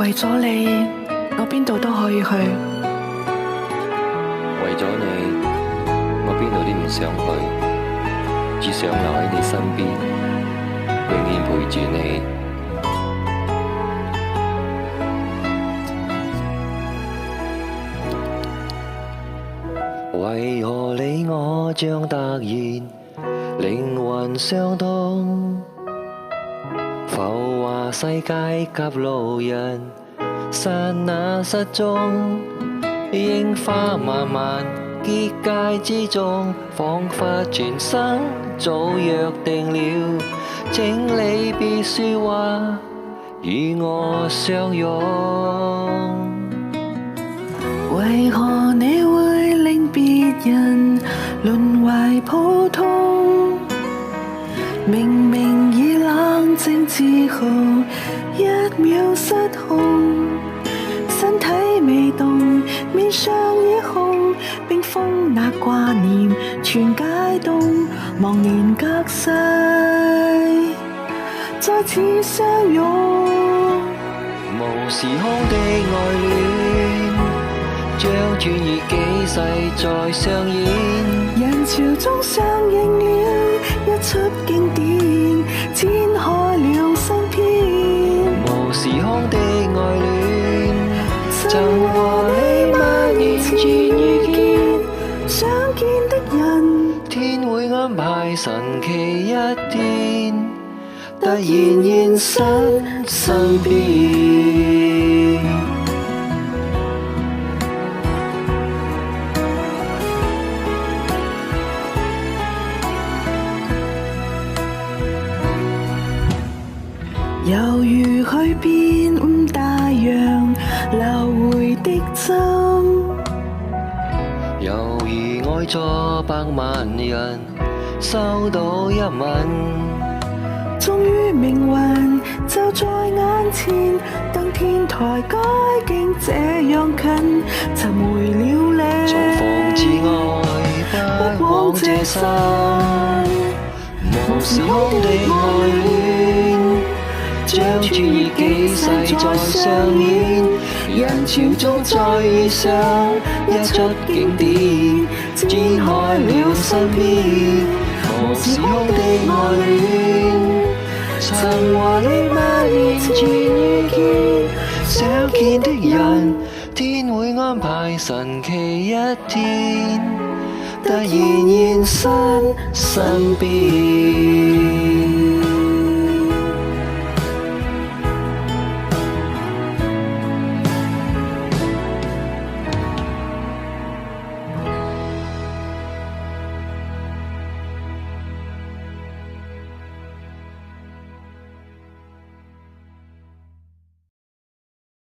為咗你，我邊度都可以去。為咗你，我邊度都唔想去，只想留喺你身邊，永遠陪住你。為何你我像突然靈魂相通？浮華世界及路人，剎那失蹤。櫻花漫漫結界之中，彷彿前生早約定了，請你別說話，與我相擁。為何你會令別人淪為普通？明明已冷靜之後，一秒失控，身體未動，面上已紅，冰封那掛念全解凍，茫然隔世，再次相擁。無時空的愛戀，將轉移幾世再上演，人潮中上映了一出經典，展開了新篇。無時空的愛戀，曾和你蔓延轉遇見，想見的人，天會安排神奇一天，突然現身身邊。猶如去遍大洋流回的針，猶如愛咗百萬人，收到一吻，終於命運就在眼前，登天台該竟這樣近，尋回了你，重逢至愛不枉這生，無時空的愛戀，將轉移幾世再上演，人潮中再遇上一出經典，展開了新篇。無時空的愛戀，曾和你蔓延轉遇見，想見的人，天會安排神奇一天，突然現身身邊。